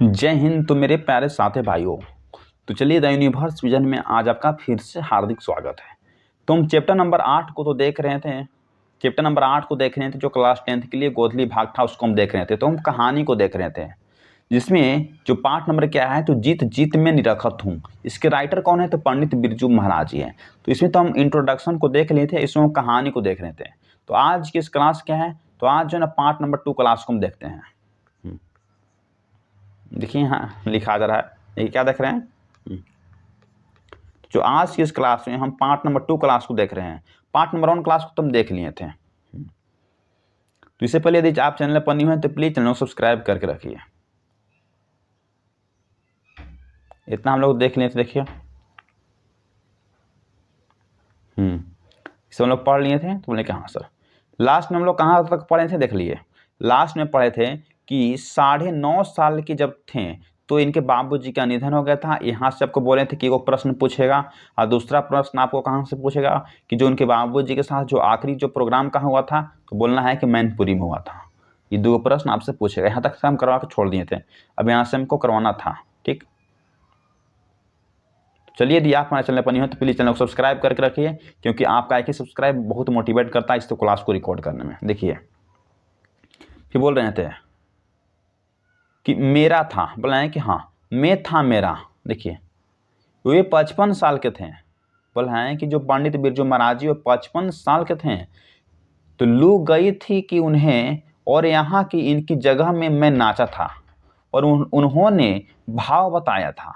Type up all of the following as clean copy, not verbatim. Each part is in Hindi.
जय हिंद। तो मेरे प्यारे साथी भाइयों, तो चलिए द यूनिवर्स विजन में आज आपका फिर से हार्दिक स्वागत है। तो हम चैप्टर नंबर 8 को तो देख रहे थे। चैप्टर नंबर 8 को देख रहे थे जो क्लास 10th के लिए गोधली भाग था, उसको हम देख रहे थे। तो हम कहानी को देख रहे थे जिसमें जो पार्ट नंबर क्या है, तो जीत जीत में निरखत हूँ। इसके राइटर कौन है? तो पंडित बिरजू महाराज जी हैं। तो इसमें तो हम इंट्रोडक्शन को देख लिए थे, इसमें हम कहानी को देख रहे थे। तो आज की इस क्लास क्या है, तो आज जो है ना पार्ट नंबर 2 क्लास को हम देखते हैं। देखिए यहाँ लिखा जा रहा है, ये क्या देख रहे हैं? जो आज की इस क्लास में हम पार्ट नंबर 2 क्लास को देख रहे हैं। पार्ट नंबर 1 क्लास को तुम देख लिए थे। तो इससे पहले यदि आप चैनल पर न्यू हैं तो प्लीज चैनल को सब्सक्राइब करके रखिए। इतना हम लोग देख लिए थे, देखिए इसे हम लोग पढ़ लिए थे। तो बोले कि हाँ सर, लास्ट में हम लोग कहाँ तक पढ़े थे देख लिए। लास्ट में पढ़े थे कि 9.5 साल के जब थे तो इनके बाबूजी का निधन हो गया था। यहाँ से आपको बोले थे कि वो प्रश्न पूछेगा, और दूसरा प्रश्न आपको कहाँ से पूछेगा कि जो उनके बाबूजी के साथ जो आखिरी जो प्रोग्राम कहाँ हुआ था, तो बोलना है कि मैनपुरी में हुआ था। ये दो प्रश्न आपसे पूछेगा। यहाँ तक से हम करवा के छोड़ दिए थे, अब यहाँ से हमको करवाना था। ठीक, चलिए यदि आप हमारे चैनल पर नहीं हो तो प्लीज़ चैनल को सब्सक्राइब करके रखिए, क्योंकि आपका एक ही सब्सक्राइब बहुत मोटिवेट करता है इस तो क्लास को रिकॉर्ड करने में। देखिए फिर बोल रहे थे कि मेरा था, बोला है कि हाँ मैं था मेरा। देखिए वे 55 साल के थे। बोला है कि जो पंडित बिरजू महाराज जी वो 55 साल के थे। तो लू गई थी कि उन्हें, और यहाँ की इनकी जगह में मैं नाचा था, और उन्होंने भाव बताया था।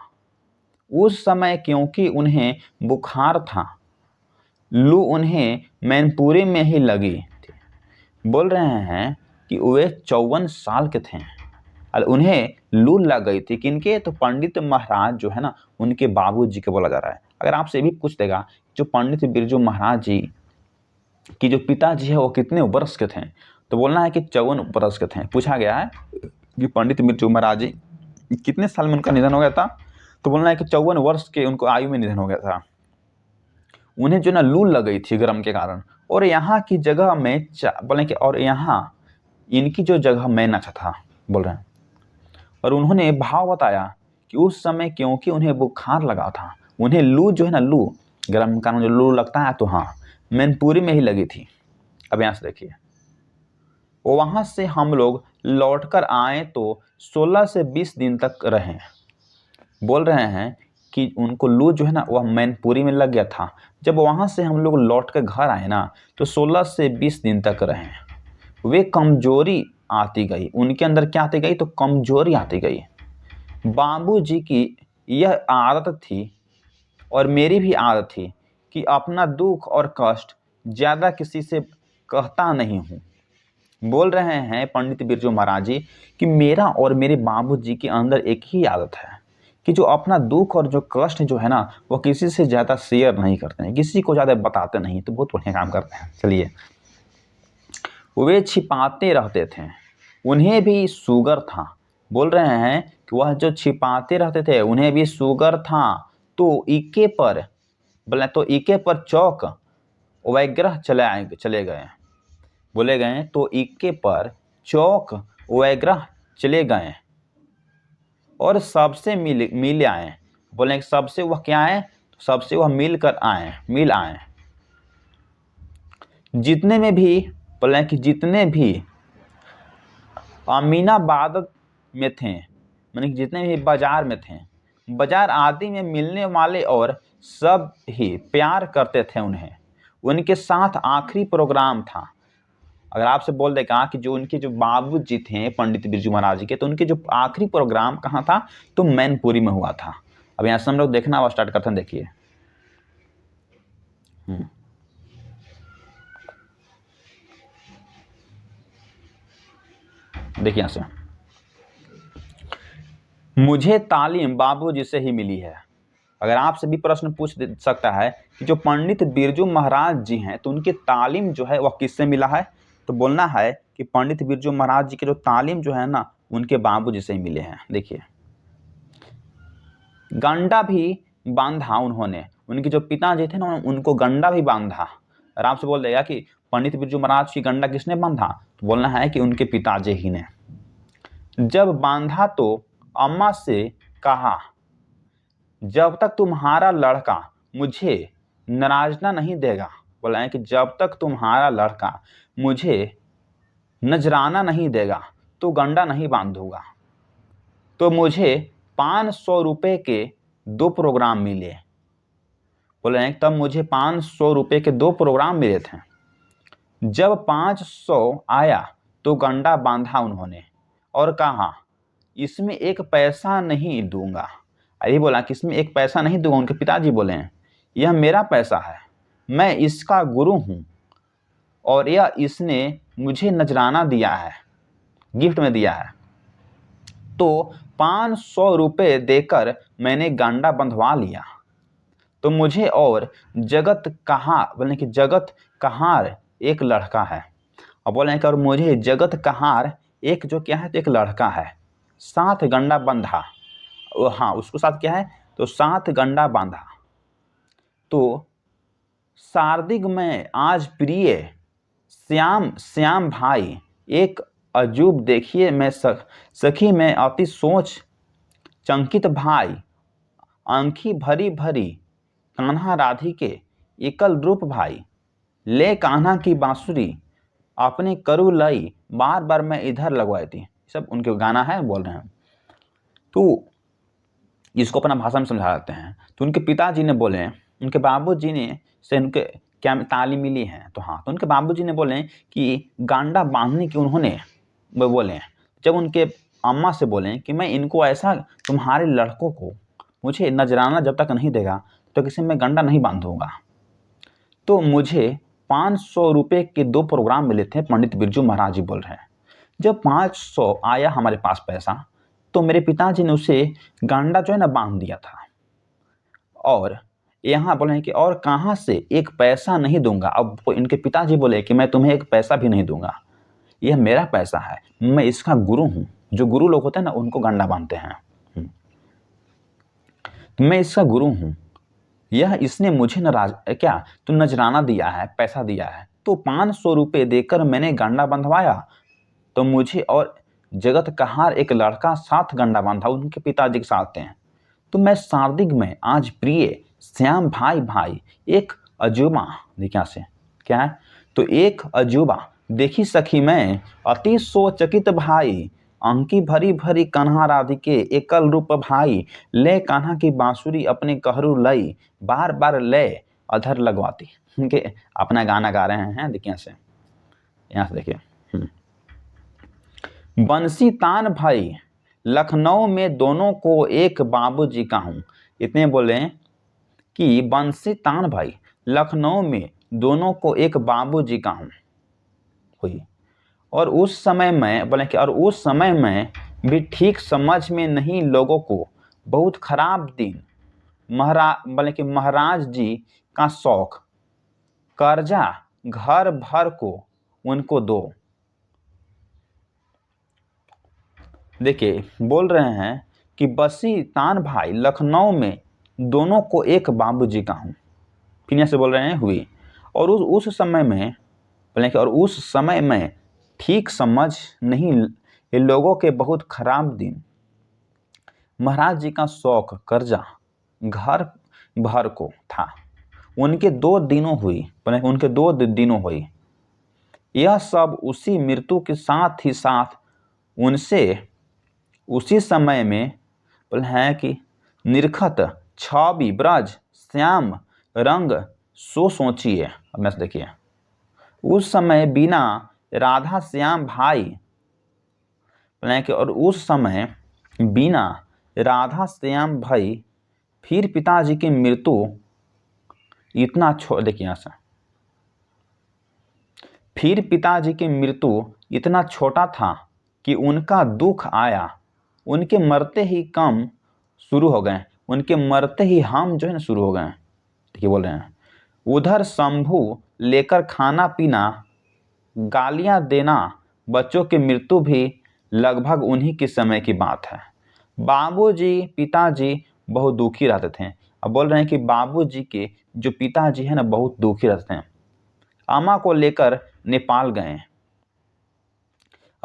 उस समय क्योंकि उन्हें बुखार था, लू उन्हें मैनपुरी में ही लगी थी। बोल रहे हैं कि वे 54 साल के थे और उन्हें लू लग गई थी। किनके? तो पंडित महाराज जो है ना, उनके बाबूजी के बोला जा रहा है। अगर आपसे भी पूछ देगा जो पंडित बिरजू महाराज जी की जो पिताजी है वो कितने वर्ष के थे, तो बोलना है कि 54 वर्ष के थे। पूछा गया है कि पंडित बिरजू महाराज जी कितने साल में उनका निधन हो गया था, तो बोलना है कि 54 वर्ष के उनको आयु में निधन हो गया था। उन्हें जो ना लू लग गई थी गर्म के कारण, और यहाँ की जगह में बोले कि और यहाँ इनकी जो जगह में नाचा था, बोल रहे हैं। और उन्होंने भाव बताया कि उस समय क्योंकि उन्हें बुखार लगा था, उन्हें लू जो है ना, लू गर्म के कारण जो लू लगता है, तो हाँ मैनपुरी में ही लगी थी। अब यहाँ से देखिए, वहाँ से हम लोग लौटकर आए तो 16 से 20 दिन तक रहे। बोल रहे हैं कि उनको लू जो है ना वह मैनपुरी में लग गया था। जब वहाँ से हम लोग लौट कर घर आए ना तो 16 से 20 दिन तक रहे। वे कमजोरी आती गई, उनके अंदर क्या आती गई, तो कमजोरी आती गई। बाबूजी की यह आदत थी और मेरी भी आदत थी कि अपना दुख और कष्ट ज़्यादा किसी से कहता नहीं हूँ। बोल रहे हैं पंडित बिरजू महाराज जी कि मेरा और मेरे बाबूजी के अंदर एक ही आदत है कि जो अपना दुख और जो कष्ट जो है ना, वो किसी से ज़्यादा शेयर नहीं करते हैं, किसी को ज़्यादा बताते नहीं। तो बहुत बढ़िया काम करते हैं। चलिए, वे छिपाते रहते थे, उन्हें भी शुगर था। बोल रहे हैं कि वह जो छिपाते रहते थे उन्हें भी शुगर था। तो इके पर बोले, तो इके पर चौक वैग्रह चले गए। बोले गए तो इक्के पर चौक वैग्रह चले गए और सबसे मिल आए। बोले सबसे वह क्या आए, तो सबसे वह मिल आए। जितने में भी, बोले कि जितने भी अमीनाबाद में थे, माने जितने भी बाजार में थे, बाजार आदि में मिलने वाले और सब ही प्यार करते थे उन्हें। उनके साथ आखिरी प्रोग्राम था। अगर आपसे बोल देगा कि जो उनके जो बाबूजी थे पंडित बिरजू महाराज जी के, तो उनके जो आखिरी प्रोग्राम कहाँ था, तो मैनपुरी में हुआ था। अब यहाँ से हम लोग देखना अब स्टार्ट करते हैं। देखिए देखिए यहाँ से, मुझे तालीम बाबूजी से ही मिली है। अगर आपसे भी प्रश्न पूछ सकता है कि जो पंडित बिरजू महाराज जी हैं तो उनकी तालीम जो है वह किससे मिला है, तो बोलना है कि पंडित बिरजू महाराज जी के जो तालीम जो है ना, उनके बाबूजी से ही मिले हैं। देखिए, गंडा भी बांधा उन्होंने, उनके जो पिताजी थे ना उनको गंडा भी बांधा। और आपसे बोल देगा कि पंडित बिरजू महाराज की गंडा किसने बांधा, तो बोलना है कि उनके पिताजी ही ने। जब बांधा तो अम्मा से कहा, जब तक तुम्हारा लड़का मुझे नाराजना नहीं देगा, बोला है कि जब तक तुम्हारा लड़का मुझे नजराना नहीं देगा तो गंडा नहीं बांधूंगा। तो मुझे 500 रुपये के 2 प्रोग्राम मिले। बोले हैं तब मुझे 500 रुपये के 2 प्रोग्राम मिले थे। जब 500 आया तो गंडा बांधा उन्होंने और कहा, इसमें एक पैसा नहीं दूंगा। अरे बोला कि इसमें एक पैसा नहीं दूंगा। उनके पिताजी बोले हैं, यह मेरा पैसा है, मैं इसका गुरु हूँ और यह इसने मुझे नजराना दिया है, गिफ्ट में दिया है। तो 500 रुपये देकर मैंने गंडा बंधवा लिया। तो मुझे और जगत कहार, बोले कि जगत कहार एक लड़का है। और बोले कि और मुझे जगत कहार एक जो क्या है तो एक लड़का है, 7 गंडा बंधा। हाँ, उसको साथ क्या है तो 7 गंडा बांधा। तो शारदिक में आज प्रिय श्याम भाई एक अजूब देखिए, मैं सखी में अति सोच चंकित भाई, आंखी भरी भरी कान्हा राधिके एकल रूप भाई, ले कान्हा की बांसुरी अपने करू लई, बार बार मैं इधर लगवाई थी। सब उनके गाना है, बोल रहे हैं। तो इसको अपना भाषा में समझा देते हैं। तो उनके पिताजी ने बोले, उनके बाबूजी ने से उनके क्या तालीम मिली है। तो हाँ, तो उनके बाबूजी ने बोले कि गांडा बांधने की उन्होंने वो बोले। जब उनके अम्मा से बोले कि मैं इनको ऐसा, तुम्हारे लड़कों को मुझे नजराना जब तक नहीं देगा तो किसी में गंडा नहीं बांधूंगा। तो मुझे 500 रुपये के 2 प्रोग्राम मिले थे, पंडित बिरजू महाराज जी बोल रहे हैं। जब 500 आया हमारे पास पैसा तो मेरे पिताजी ने उसे गांडा जो है ना बांध दिया था। और यहाँ बोले कि और कहाँ से एक पैसा नहीं दूंगा। अब इनके पिताजी बोले कि मैं तुम्हें एक पैसा भी नहीं दूंगा, यह मेरा पैसा है, मैं इसका गुरु हूँ। जो गुरु लोग होते हैं ना उनको गांडा बांधते हैं। मैं इसका गुरु हूँ, यह इसने मुझे क्या तो नजराना दिया है, पैसा दिया है। तो 500 रुपये देकर मैंने गांडा बंधवाया। तो मुझे और जगत कहार एक लड़का 7 गंडा बांधा, उनके पिताजी के साथ हैं। तो मैं शारदिक में आज प्रिय श्याम भाई एक अजूबा, देखिए से क्या है तो एक अजूबा देखी सखी मैं अति सोचकित भाई, अंकी भरी भरी कान्हा राधिके एकल रूप भाई, ले कान्हा की बांसुरी अपने कहरु लई, बार बार ले अधर लगवाती। उनके अपना गाना गा रहे हैं, देखिए से यहाँ से देखिए। बंसी तान भाई लखनऊ में दोनों को एक बाबूजी का हूँ। इतने बोले कि बंसी तान भाई लखनऊ में दोनों को एक बाबूजी का हूँ हुई। और उस समय में बोले कि और उस समय में भी ठीक समझ में नहीं लोगों को, बहुत खराब दिन बोले कि महाराज जी का शौक, कर्जा घर भर को उनको दो। देखिए बोल रहे हैं कि बंसी तान भाई लखनऊ में दोनों को एक बाबूजी का हूँ। फिर से बोल रहे हैं हुई। और उस समय में बोले कि और उस समय में ठीक समझ नहीं ये लोगों के, बहुत खराब दिन महाराज जी का शौक कर्जा घर भर को था, उनके 2 दिनों हुई। बोले उनके 2 दिनों हुई। यह सब उसी मृत्यु के साथ ही साथ उनसे उसी समय में बोले हैं कि निरखत छवि ब्रज श्याम रंग सो सोचिए। अब मैं देखिए उस समय बिना राधा श्याम भाई, बोले कि और उस समय बिना राधा श्याम भाई, फिर पिताजी की मृत्यु इतना देखिए यहाँ से, फिर पिताजी की मृत्यु इतना छोटा था कि उनका दुख आया, उनके मरते ही कम शुरू हो गए, उनके मरते ही हम जो है ना शुरू हो गए। देखिए बोल रहे हैं उधर शंभू लेकर खाना पीना, गालियां देना, बच्चों की मृत्यु भी लगभग उन्हीं के समय की बात है। बाबूजी पिताजी बहुत दुखी रहते थे। अब बोल रहे हैं कि बाबूजी के जो पिताजी है ना बहुत दुखी रहते हैं। अम्मा को लेकर नेपाल गए।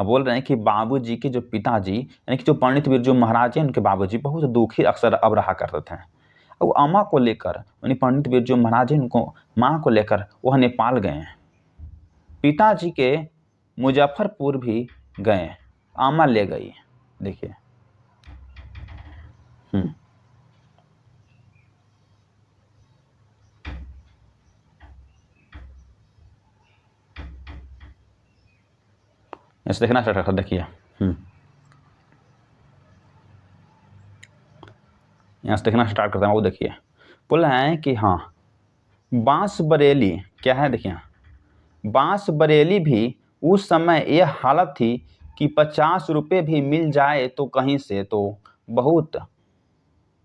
अब बोल रहे हैं कि बाबूजी के जो पिताजी यानी कि जो पंडित बिरजू महाराज हैं उनके बाबूजी बहुत दुखी अक्सर अब रहा करते थे। अब वो अम्मा को लेकर यानी पंडित बिरजू महाराज हैं उनको माँ को लेकर वह नेपाल गए हैं। पिताजी के मुजफ्फरपुर भी गए, अम्मा ले गई। देखिए ऐसे देखना स्टार्ट करता, देखिए यहाँ से देखना स्टार्ट करता है वो। देखिए बोल रहे हैं कि हाँ बांस बरेली क्या है, देखिए बांस बरेली भी उस समय यह हालत थी कि 50 रुपये भी मिल जाए तो कहीं से तो बहुत।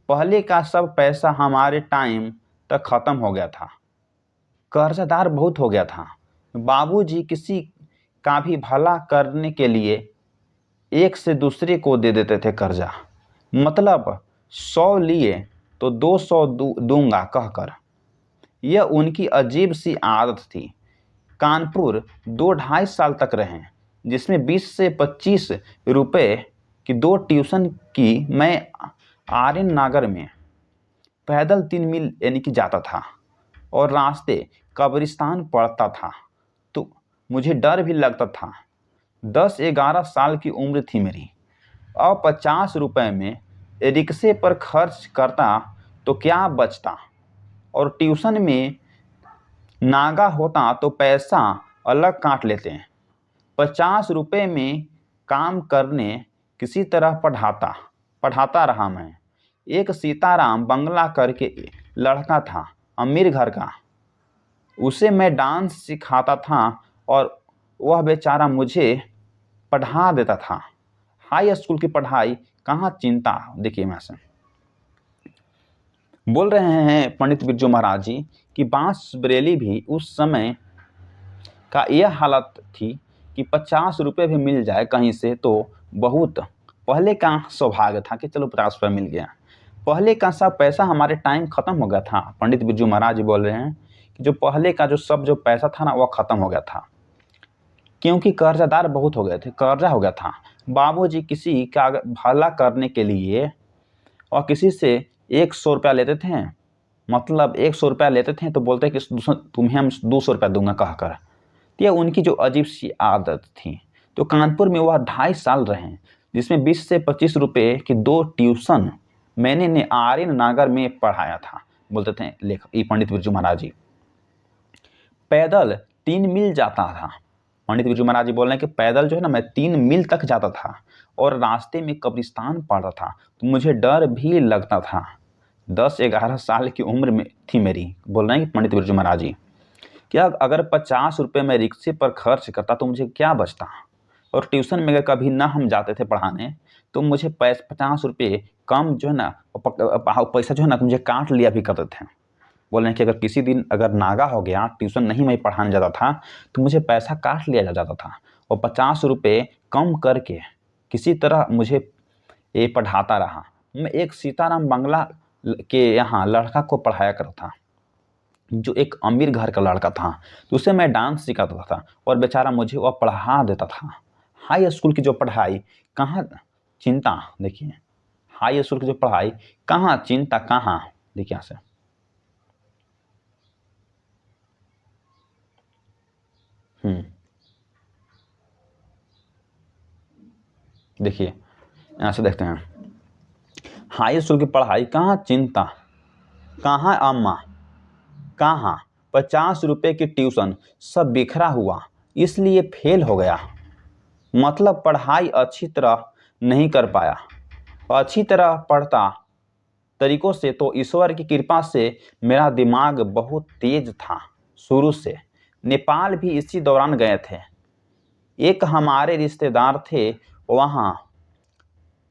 पहले का सब पैसा हमारे टाइम तक ख़त्म हो गया था, कर्जदार बहुत हो गया था। बाबूजी किसी का भी भला करने के लिए एक से दूसरे को दे देते थे कर्जा, मतलब 100 लिए तो 200 दूंगा कहकर। यह उनकी अजीब सी आदत थी। कानपुर 2-2.5 साल तक रहे, जिसमें 20 से 25 रुपये की 2 ट्यूशन की। मैं आर्यन नगर में पैदल 3 मील यानी कि जाता था और रास्ते कब्रिस्तान पड़ता था तो मुझे डर भी लगता था। 10-11 साल की उम्र थी मेरी। अब 50 रुपये में रिक्शे पर खर्च करता तो क्या बचता, और ट्यूशन में नागा होता तो पैसा अलग काट लेते हैं। 50 रुपये में काम करने किसी तरह पढ़ाता रहा मैं। एक सीताराम बंगला करके लड़का था, अमीर घर का, उसे मैं डांस सिखाता था और वह बेचारा मुझे पढ़ा देता था। हाई स्कूल की पढ़ाई कहाँ चिंता। देखिए मैं से बोल रहे हैं पंडित बिरजू महाराज जी कि बांस बरेली भी उस समय का यह हालत थी कि 50 रुपये भी मिल जाए कहीं से तो बहुत। पहले का सौभाग्य था कि चलो 50 रुपये मिल गया। पहले का सब पैसा हमारे टाइम ख़त्म हो गया था। पंडित बिरजू महाराज जी बोल रहे हैं कि जो पहले का जो पैसा था ना वह ख़त्म हो गया था, क्योंकि कर्जदार बहुत हो गए थे, कर्जा हो गया था। बाबूजी किसी का भला करने के लिए और किसी से 100 रुपया लेते थे, मतलब 100 रुपया लेते थे तो बोलते कि तुम्हें हम 200 रुपया दूंगा कहकर। यह उनकी जो अजीब सी आदत थी। तो कानपुर में वह 2.5 साल रहे, जिसमें 20 से 25 रुपये की 2 ट्यूशन मैंने आर्यन नगर में पढ़ाया था। बोलते थे लेखक पंडित बिरजू महाराज जी। पैदल 3 मील जाता था। पंडित बिरजू महाराज जी बोल रहे हैं कि पैदल जो है ना मैं 3 मील तक जाता था और रास्ते में कब्रिस्तान पड़ता था तो मुझे डर भी लगता था। 10-11 साल की उम्र में थी मेरी। बोल रहे हैं कि पंडित बिरजू महाराज जी क्या अगर 50 रुपये मैं रिक्शे पर खर्च करता तो मुझे क्या बचता, और ट्यूशन में अगर कभी ना हम जाते थे पढ़ाने तो मुझे 50 रुपये कम जो है ना पैसा जो है ना मुझे काट लिया भी करते थे। बोल रहे हैं कि अगर किसी दिन अगर नागा हो गया, ट्यूशन नहीं मैं पढ़ाने जाता था तो मुझे पैसा काट लिया जाता था और 50 रुपये कम करके किसी तरह मुझे ये पढ़ाता रहा। मैं एक सीताराम बंगला के यहाँ लड़का को पढ़ाया करता था, जो एक अमीर घर का लड़का था, तो उसे मैं डांस सिखाता था और बेचारा मुझे वह पढ़ा देता था। हाई स्कूल की जो पढ़ाई कहाँ चिंता। देखिए हाई स्कूल की जो पढ़ाई कहाँ चिंता कहाँ। देखिए यहाँ से देखिए यहाँ से देखते हैं हाई स्कूल की पढ़ाई कहाँ चिंता कहाँ अम्मा कहाँ 50 रुपये की ट्यूशन सब बिखरा हुआ इसलिए फेल हो गया, मतलब पढ़ाई अच्छी तरह नहीं कर पाया। अच्छी तरह पढ़ता तरीकों से तो ईश्वर की कृपा से मेरा दिमाग बहुत तेज था शुरू से। नेपाल भी इसी दौरान गए थे। एक हमारे रिश्तेदार थे वहाँ,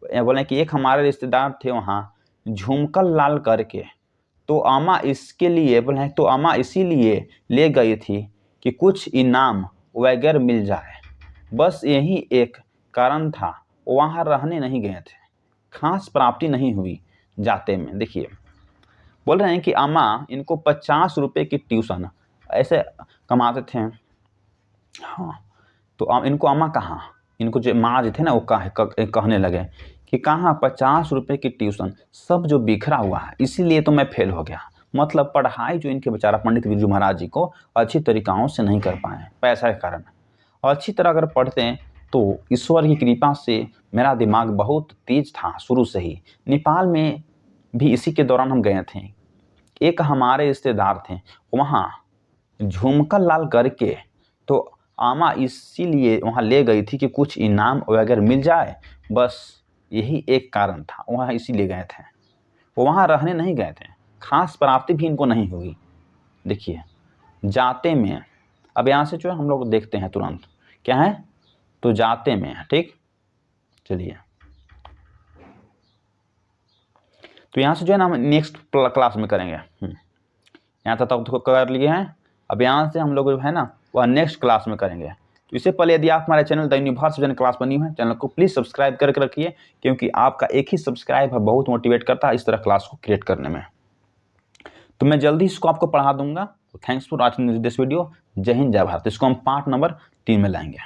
बोले कि एक हमारे रिश्तेदार थे वहाँ झुमकल लाल करके, तो अम्मा इसके लिए बोले तो अम्मा इसीलिए ले गई थी कि कुछ इनाम वगैरह मिल जाए। बस यही एक कारण था, वहाँ रहने नहीं गए थे, खास प्राप्ति नहीं हुई जाते में। देखिए बोल रहे हैं कि अम्मा इनको 50 रुपये की ट्यूशन ऐसे कमाते थे। हाँ तो इनको अम्मा कहाँ इनको जो माँ जो थे ना वो कहने लगे कि कहाँ 50 रुपये की ट्यूशन, सब जो बिखरा हुआ है, इसीलिए तो मैं फेल हो गया। मतलब पढ़ाई जो इनके बेचारा पंडित बिरजू महाराज जी को अच्छी तरीकाओं से नहीं कर पाए पैसा के कारण। और अच्छी तरह अगर पढ़ते हैं तो ईश्वर की कृपा से मेरा दिमाग बहुत तेज था शुरू से ही। नेपाल में भी इसी के दौरान हम गए थे। एक हमारे रिश्तेदार थे वहाँ झुमका लाल करके, तो आमा इसीलिए वहाँ ले गई थी कि कुछ इनाम वगैरह मिल जाए, बस यही एक कारण था, वहाँ इसीलिए गए थे। वो वहाँ रहने नहीं गए थे, खास प्राप्ति भी इनको नहीं हुई। देखिए जाते में, अब यहाँ से जो है हम लोग देखते हैं तुरंत क्या है, तो जाते में है, ठीक। चलिए तो यहाँ से जो है ना हम नेक्स्ट क्लास में करेंगे। यहाँ तक तो कर लिए हैं, अब यहाँ से हम लोग जो है ना वह नेक्स्ट क्लास में करेंगे। तो इससे पहले यदि आप हमारे channel the universe vision class बनी हुई है, चैनल को प्लीज़ सब्सक्राइब करके रखिए, क्योंकि आपका एक ही सब्सक्राइब है बहुत मोटिवेट करता है इस तरह क्लास को क्रिएट करने में। तो मैं जल्दी इसको आपको पढ़ा दूंगा। तो thanks for watching this video. जय हिंद जय भारत। इसको हम पार्ट नंबर 3 में लाएंगे।